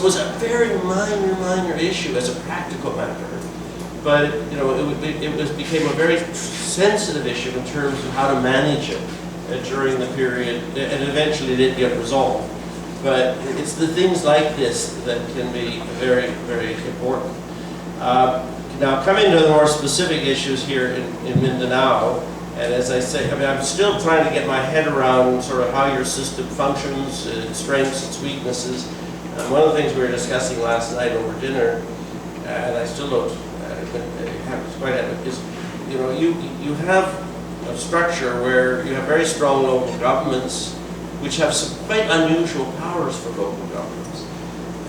was a very minor issue as a practical matter, but it became a very sensitive issue in terms of how to manage it during the period, and eventually it did get resolved. But it's the things like this that can be very, very important. Now, coming to the more specific issues here in Mindanao, and as I say, I'm still trying to get my head around sort of how your system functions, its strengths, its weaknesses. One of the things we were discussing last night over dinner, and I still don't have quite have it, is you have a structure where you have very strong local governments, which have some quite unusual powers for local governments,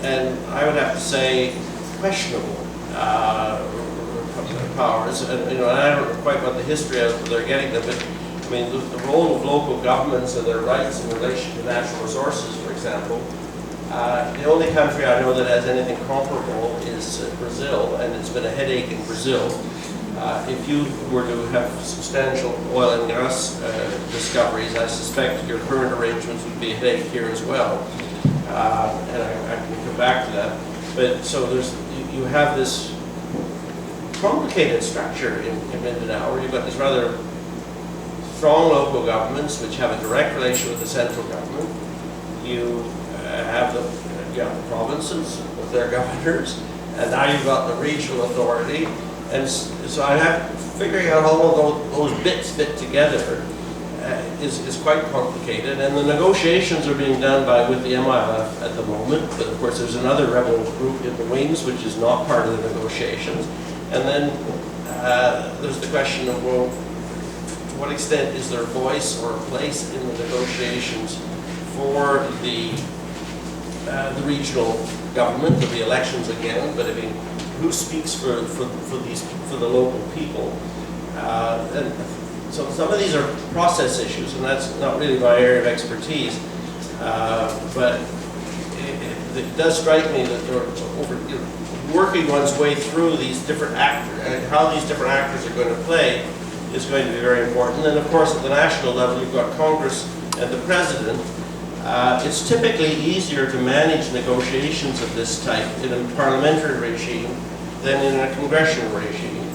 and I would have to say questionable powers. And I don't know quite what the history is where they're getting them, but I mean the role of local governments and their rights in relation to natural resources, for example. The only country I know that has anything comparable is Brazil, and it's been a headache in Brazil. If you were to have substantial oil and gas discoveries, I suspect your current arrangements would be a headache here as well. And I can come back to that. But so you have this complicated structure in Mindanao, where you've got these rather strong local governments which have a direct relation with the central government. You have the provinces with their governors, and now you've got the regional authority. And so I have figuring out how all those bits fit together is quite complicated, and the negotiations are being done with the MILF at the moment. But of course, there's another rebel group in the wings which is not part of the negotiations. And then there's the question of, well, to what extent is there voice or place in the negotiations for the regional government, for the elections again? But I mean, who speaks for the local people? And so some of these are process issues, and that's not really my area of expertise. But it does strike me that working one's way through these different actors and how these different actors are going to play is going to be very important. And of course, at the national level, you've got Congress and the President. It's typically easier to manage negotiations of this type in a parliamentary regime than in a congressional regime.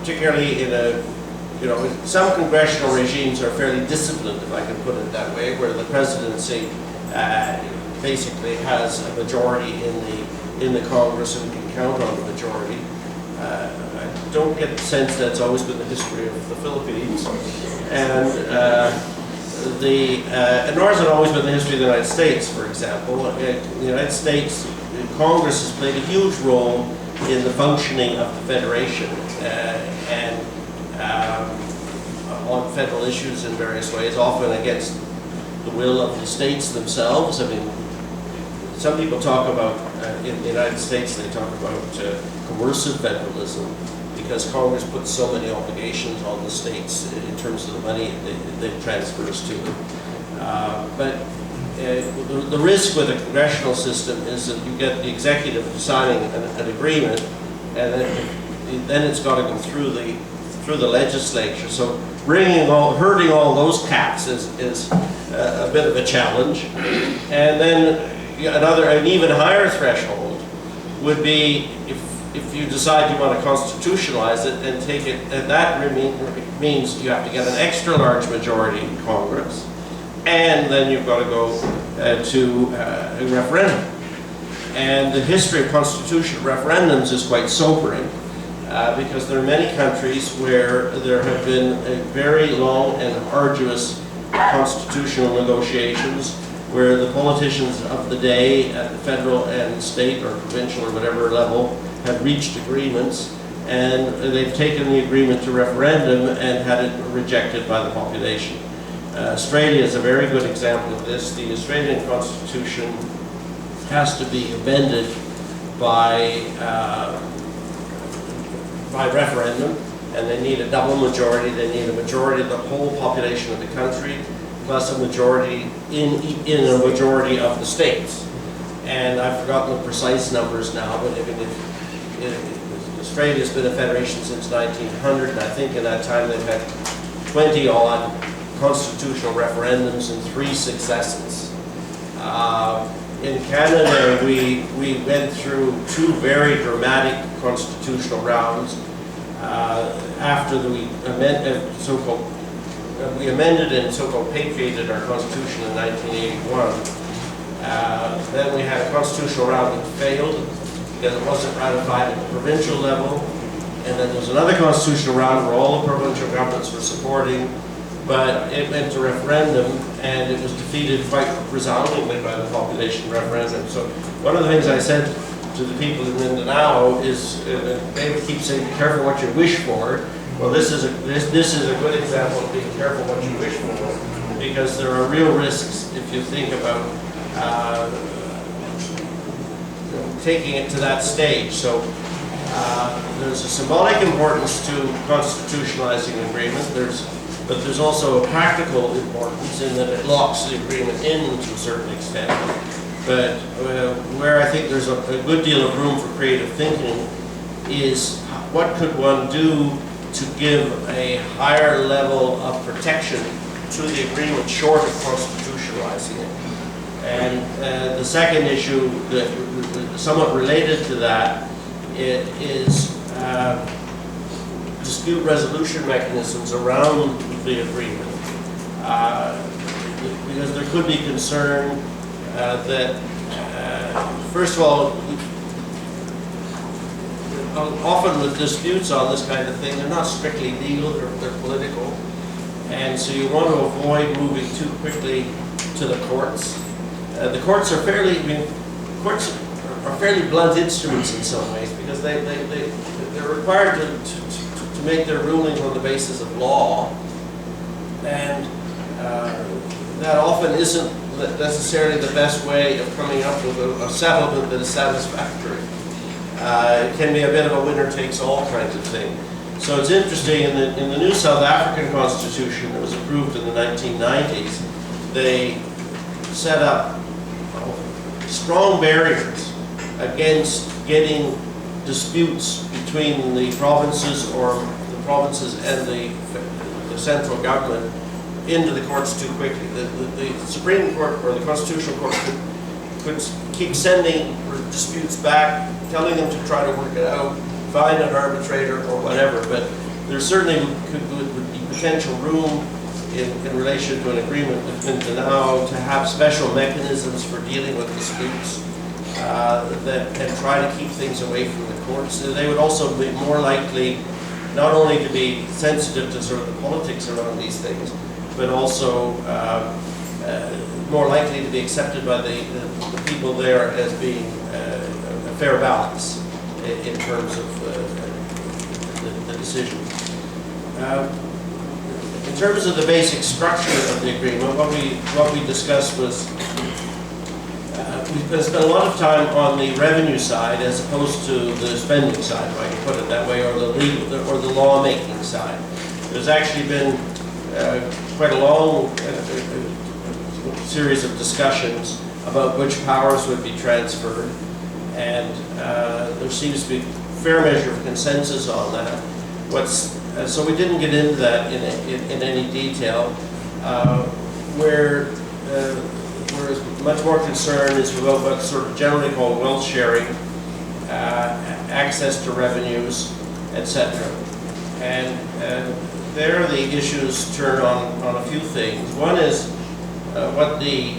Particularly in some congressional regimes are fairly disciplined, if I can put it that way, where the presidency basically has a majority in the Congress and can count on the majority. I don't get the sense that's always been the history of the Philippines, and nor has it always been the history of the United States, for example. In the United States, Congress has played a huge role in the functioning of the Federation and on federal issues in various ways, often against the will of the states themselves. I mean, some people talk about, in the United States, they talk about coercive federalism, because Congress puts so many obligations on the states in terms of the money that transfers to them. But the risk with a congressional system is that you get the executive signing an agreement, and then it's got to go through the legislature. So herding all those cats is a bit of a challenge. And then an even higher threshold would be if you decide you want to constitutionalize it and take it, and that means you have to get an extra large majority in Congress, and then you've got to go to a referendum. And the history of constitutional referendums is quite sobering, because there are many countries where there have been a very long and arduous constitutional negotiations, where the politicians of the day at the federal and state or provincial or whatever level have reached agreements, and they've taken the agreement to referendum and had it rejected by the population. Australia is a very good example of this. The Australian Constitution has to be amended by referendum, and they need a double majority. They need a majority of the whole population of the country, plus a majority in a majority of the states. And I've forgotten the precise numbers now, but Australia's been a federation since 1900, and I think in that time they've had 20-odd constitutional referendums and 3 successes. in Canada, we went through two very dramatic constitutional rounds after we amended and so-called patriated our constitution in 1981. Then we had a constitutional round that failed because it wasn't ratified at the provincial level. And then there was another constitutional round where all the provincial governments were supporting, but it went to referendum and it was defeated quite resoundingly by the population referendum. So one of the things I said to the people in Mindanao is, they would keep saying, be careful what you wish for. Well, this is a good example of being careful what you wish for, because there are real risks if you think about taking it to that stage. So there's a symbolic importance to constitutionalizing an agreement. But there's also a practical importance in that it locks the agreement in to a certain extent. But where I think there's a good deal of room for creative thinking is what could one do to give a higher level of protection to the agreement short of constitutionalizing it. And the second issue that somewhat related to that is dispute resolution mechanisms around the agreement, because there could be concern that, first of all, often with disputes on this kind of thing, they're not strictly legal, they're political, and so you want to avoid moving too quickly to the courts. The courts are fairly blunt instruments in some ways, because they're required to make their rulings on the basis of law, and that often isn't necessarily the best way of coming up with a settlement that is satisfactory. It can be a bit of a winner-takes-all kind of thing. So it's interesting, in the new South African Constitution that was approved in the 1990s, they set up strong barriers against getting disputes between the provinces or the provinces and the central government into the courts too quickly. The Supreme Court or the Constitutional Court could keep sending disputes back, telling them to try to work it out, find an arbitrator or whatever, but there certainly would be potential room in relation to an agreement with Mindanao to have special mechanisms for dealing with disputes and try to keep things away from the courts. They would also be more likely not only to be sensitive to sort of the politics around these things, but also more likely to be accepted by the people there as being a fair balance in terms of the decision. In terms of the basic structure of the agreement, what we discussed was we've spent a lot of time on the revenue side as opposed to the spending side, if I can put it that way, or the legal or the lawmaking side. There's actually been quite a long series of discussions about which powers would be transferred, and there seems to be a fair measure of consensus on that. So we didn't get into that in any detail. Where much more concern is about what's sort of generally called wealth sharing, access to revenues, etc. And there the issues turn on a few things. One is what the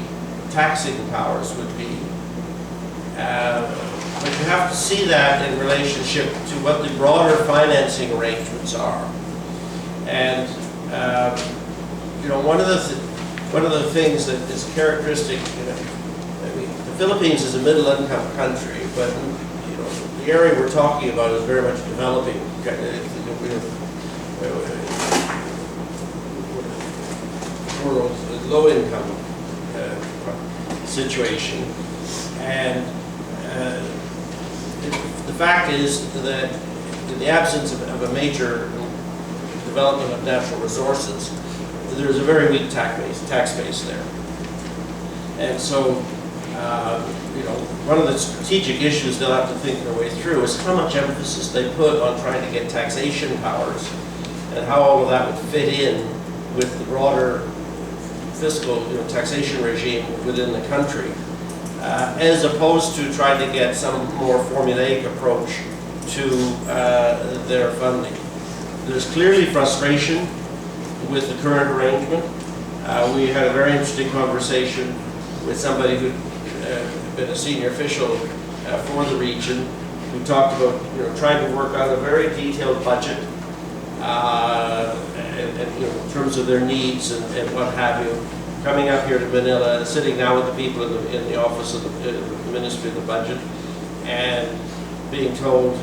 taxing powers would be. But you have to see that in relationship to what the broader financing arrangements are. And one of the things that is characteristic, I mean, the Philippines is a middle-income country, but the area we're talking about is very much developing. World low-income situation, and the fact is that in the absence of a major development of natural resources, there's a very weak tax base there. And so, one of the strategic issues they'll have to think their way through is how much emphasis they put on trying to get taxation powers and how all of that would fit in with the broader fiscal taxation regime within the country. as opposed to trying to get some more formulaic approach to their funding. There's clearly frustration with the current arrangement. We had a very interesting conversation with somebody who'd been a senior official for the region, who talked about trying to work out a very detailed budget and in terms of their needs and what have you. Coming up here to Manila, sitting down with the people in the office of the Ministry of the Budget, and being told,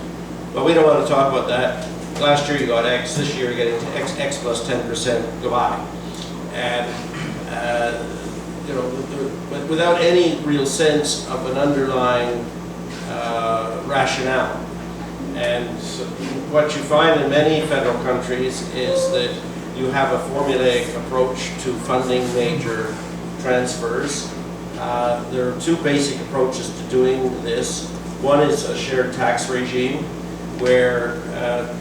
well, we don't want to talk about that. Last year you got X, this year you're getting X plus 10%, goodbye. And without any real sense of an underlying rationale. And so what you find in many federal countries is that you have a formulaic approach to funding major transfers. There are two basic approaches to doing this. One is a shared tax regime, where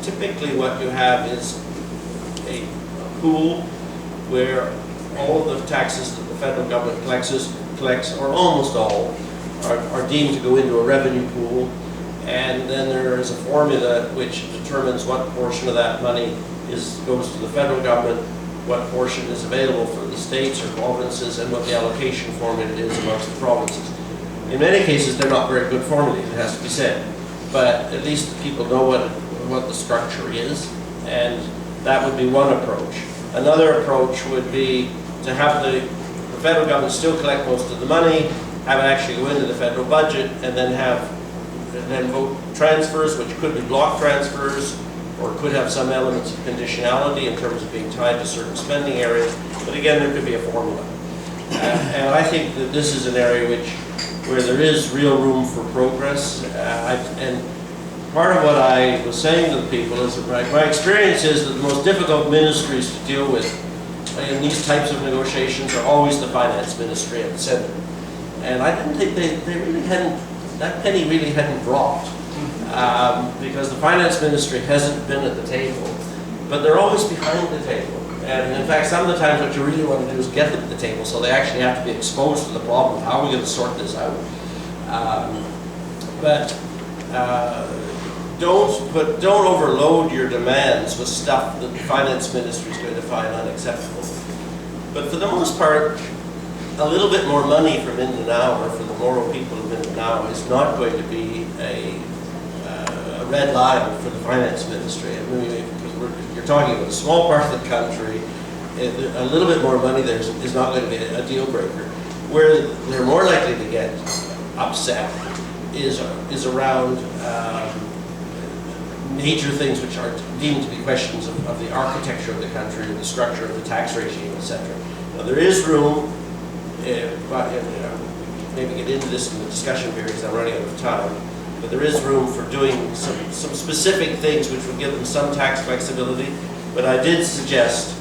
typically what you have is a pool where all of the taxes that the federal government collects, or almost all, are deemed to go into a revenue pool, and then there is a formula which determines what portion of that money goes to the federal government, what portion is available for the states or provinces, and what the allocation formula is amongst the provinces. In many cases, they're not very good formulas, it has to be said, but at least people know what the structure is, and that would be one approach. Another approach would be to have the federal government still collect most of the money, have it actually go into the federal budget, and then vote transfers, which could be block transfers, or could have some elements of conditionality in terms of being tied to certain spending areas. But again, there could be a formula. And I think that this is an area where there is real room for progress. And part of what I was saying to the people is that my experience is that the most difficult ministries to deal with in these types of negotiations are always the finance ministry at the center. And I didn't think they really hadn't, that penny really hadn't dropped. Because the finance ministry hasn't been at the table, but they're always behind the table. And in fact, some of the times what you really want to do is get them at the table, so they actually have to be exposed to the problem. How are we going to sort this out? Don't overload your demands with stuff that the finance ministry is going to find unacceptable. But for the most part, a little bit more money for Mindanao, or for the Moro people of Mindanao, is not going to be a red line for the finance ministry. I mean, because you're talking about a small part of the country, a little bit more money there is not going to be a deal breaker. Where they're more likely to get upset is around major things which are deemed to be questions of the architecture of the country, the structure of the tax regime, etc. Now there is room, but maybe get into this in the discussion period because I'm running out of time. But there is room for doing some specific things which would give them some tax flexibility. But I did suggest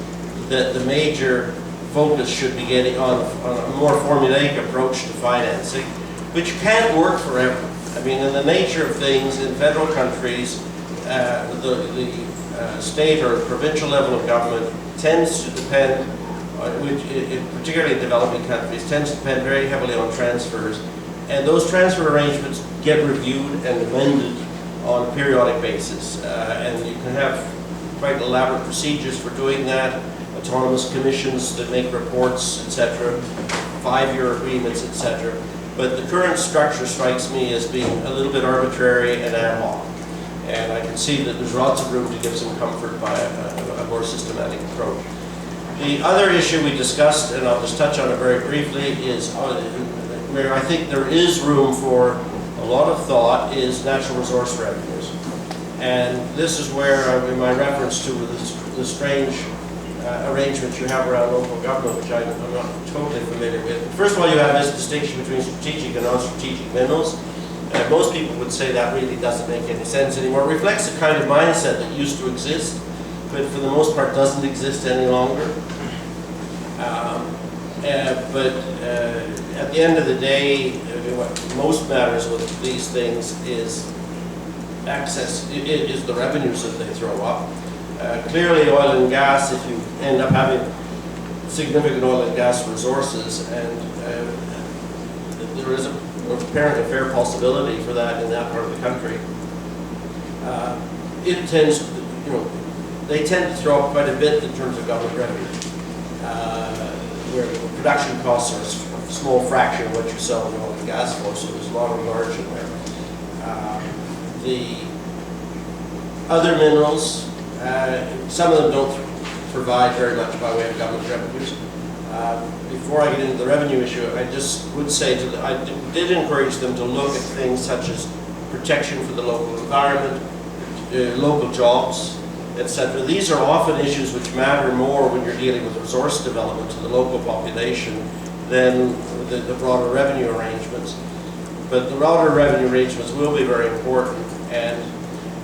that the major focus should be getting on a more formulaic approach to financing, which can't work forever. I mean, in the nature of things, in federal countries, the state or provincial level of government tends to depend, particularly in developing countries, tends to depend very heavily on transfers. And those transfer arrangements get reviewed and amended on a periodic basis. And you can have quite elaborate procedures for doing that, autonomous commissions that make reports, etc., 5-year agreements, etc. But the current structure strikes me as being a little bit arbitrary and ad hoc. And I can see that there's lots of room to give some comfort by a more systematic approach. The other issue we discussed, and I'll just touch on it very briefly, is where I think there is room for a lot of thought, is natural resource revenues. And this is where, in my reference to the strange arrangements you have around local government, which I'm not totally familiar with. First of all, you have this distinction between strategic and non-strategic minerals. Most people would say that really doesn't make any sense anymore. It reflects a kind of mindset that used to exist, but for the most part doesn't exist any longer. But at the end of the day, what most matters with these things is access, is the revenues that they throw up. Clearly oil and gas, if you end up having significant oil and gas resources, and there is apparently a fair possibility for that in that part of the country. It tends to, they tend to throw up quite a bit in terms of government revenue, where production costs are a small fraction of what you sell in oil and gas for, so there's a lot of margin there. The other minerals, some of them don't provide very much by way of government revenues. Before I get into the revenue issue, I just would say I did encourage them to look at things such as protection for the local environment, local jobs, etc. These are often issues which matter more when you're dealing with resource development to the local population than the broader revenue arrangements. But the broader revenue arrangements will be very important. And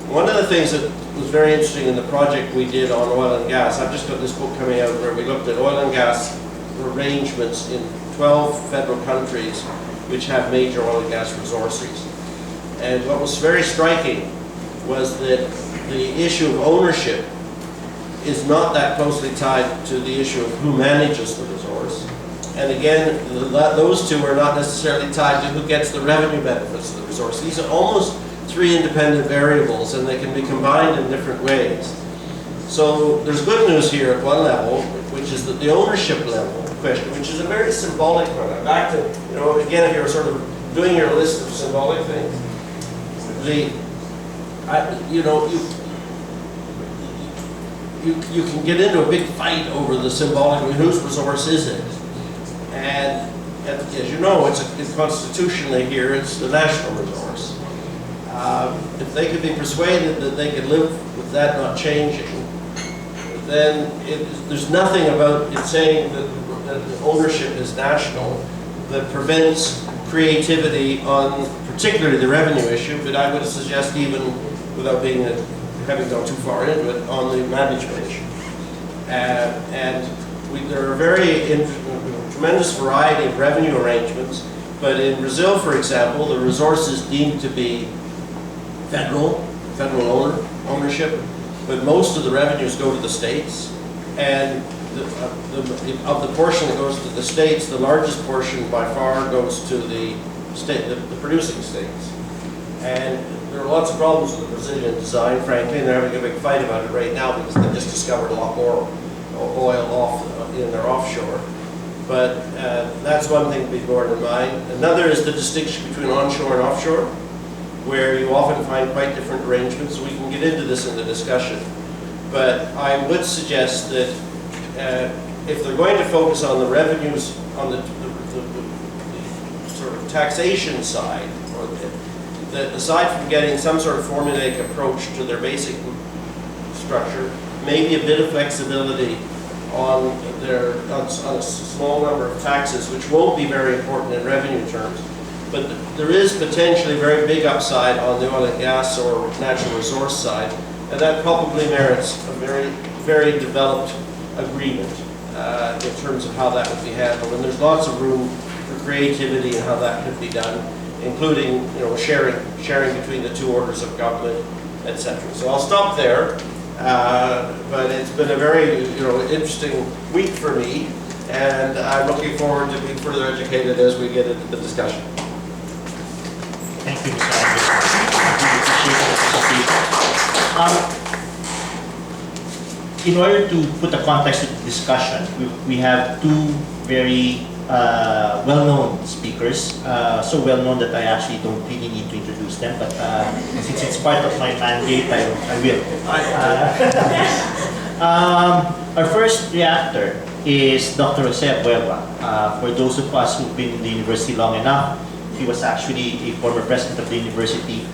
one of the things that was very interesting in the project we did on oil and gas, I've just got this book coming out where we looked at oil and gas arrangements in 12 federal countries which have major oil and gas resources. And what was very striking was that the issue of ownership is not that closely tied to the issue of who manages the resource. And again, those two are not necessarily tied to who gets the revenue benefits of the resource. These are almost three independent variables, and they can be combined in different ways. So there's good news here at one level, which is that the ownership level question, which is a very symbolic one. I'm back to, again, if you're sort of doing your list of symbolic things, you can get into a big fight over the symbolic, whose resource is it? And as you know, it's constitutionally here, it's the national resource. If they could be persuaded that they could live with that not changing, then there's nothing about it saying that ownership is national that prevents creativity on particularly the revenue issue, but I would suggest even without having gone too far into it, on the management issue. There are tremendous variety of revenue arrangements, but in Brazil, for example, the resource is deemed to be federal ownership, but most of the revenues go to the states, and of the portion that goes to the states, the largest portion by far goes to the producing states. And there are lots of problems with the Brazilian design, frankly, and they're having a big fight about it right now because they've just discovered a lot more oil in their offshore. But that's one thing to be borne in mind. Another is the distinction between onshore and offshore, where you often find quite different arrangements. We can get into this in the discussion. But I would suggest that if they're going to focus on the revenues, on the sort of taxation side, or aside from getting some sort of formulaic approach to their basic structure, maybe a bit of flexibility on a small number of taxes, which won't be very important in revenue terms, but there is potentially very big upside on the oil and gas or natural resource side, and that probably merits a very, very developed agreement in terms of how that would be handled. And there's lots of room for creativity in how that could be done, including sharing between the two orders of government, etc. So I'll stop there. But it's been a very interesting week for me, and I'm looking forward to being further educated as we get into the discussion. Thank you, Mr. Andrews. I really appreciate the in order to put a context to the discussion, we have two very well-known speakers, so well-known that I actually don't really need to introduce them, but since it's part of my mandate, I will. Our first reactor is Dr. Abueva. For those of us who've been in the university long enough, he was actually a former president of the university,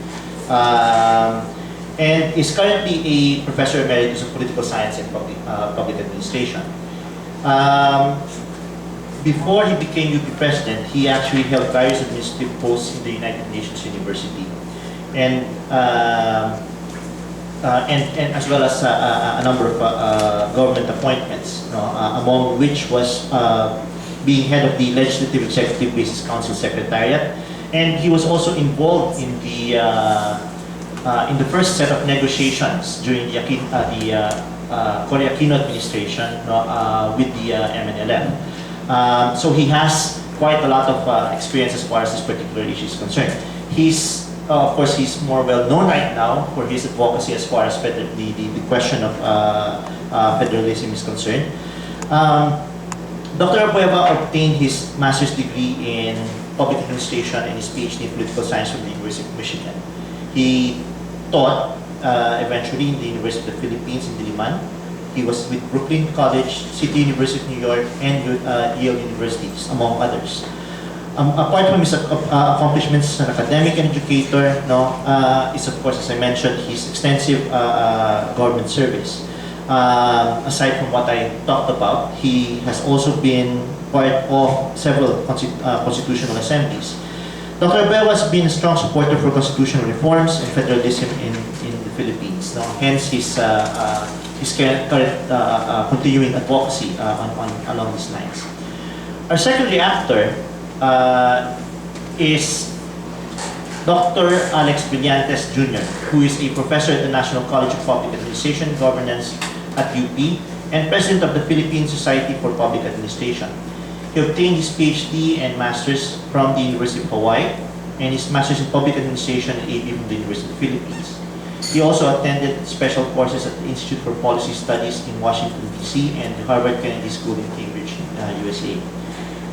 and is currently a professor emeritus of political science and public administration. Before he became UP president, he actually held various administrative posts in the United Nations University, and as well as a number of government appointments, among which was being head of the Legislative Executive Basis Council Secretariat, and he was also involved in the first set of negotiations during the Korea Aquino administration with the MNLF. So he has quite a lot of experience as far as this particular issue is concerned. Of course, he's more well known right now for his advocacy as far as the question of federalism is concerned. Dr. Abueva obtained his master's degree in public administration and his PhD in political science from the University of Michigan. He taught eventually in the University of the Philippines in Diliman. He was with Brooklyn College, City University of New York, and Yale University, among others. Apart from his accomplishments as an academic and educator, is of course, as I mentioned, his extensive government service. Aside from what I talked about, he has also been part of several constitutional assemblies. Dr. Abueva has been a strong supporter for constitutional reforms and federalism in the Philippines. Hence his current continuing advocacy along these lines. Our second reactor is Dr. Brillantes Jr., who is a professor at the National College of Public Administration and Governance at UP and president of the Philippine Society for Public Administration. He obtained his PhD and master's from the University of Hawaii and his master's in public administration and AB from the University of the Philippines. He also attended special courses at the Institute for Policy Studies in Washington, D.C. and the Harvard Kennedy School in Cambridge, USA.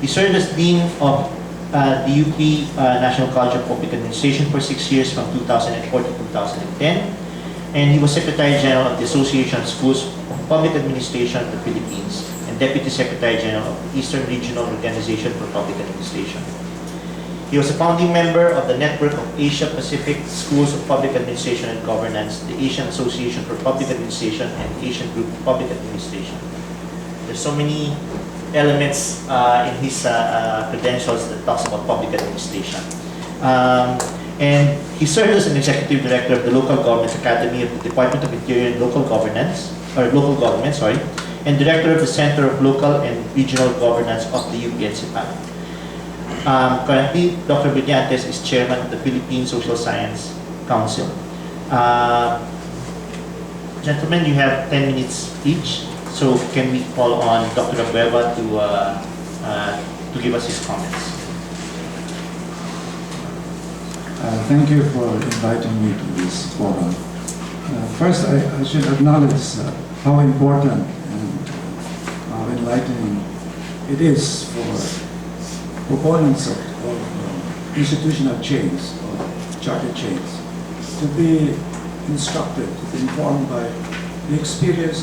He served as Dean of the UP National College of Public Administration for 6 years from 2004 to 2010. And he was Secretary General of the Association of Schools of Public Administration of the Philippines and Deputy Secretary General of the Eastern Regional Organization for Public Administration. He was a founding member of the Network of Asia-Pacific Schools of Public Administration and Governance, the Asian Association for Public Administration, and Asian Group of Public Administration. There's so many elements in his credentials that talks about public administration. And he served as an executive director of the Local Government Academy of the Department of Interior and Local Government, and director of the Center of Local and Regional Governance of the UP-NCPAL. Currently, Dr. Brillantes is chairman of the Philippine Social Science Council. Gentlemen, you have 10 minutes each. So can we call on Dr. Abueva to give us his comments? Thank you for inviting me to this forum. First, I should acknowledge how important and how enlightening it is for proponents of institutional change or charter change to be instructed, to be informed by the experience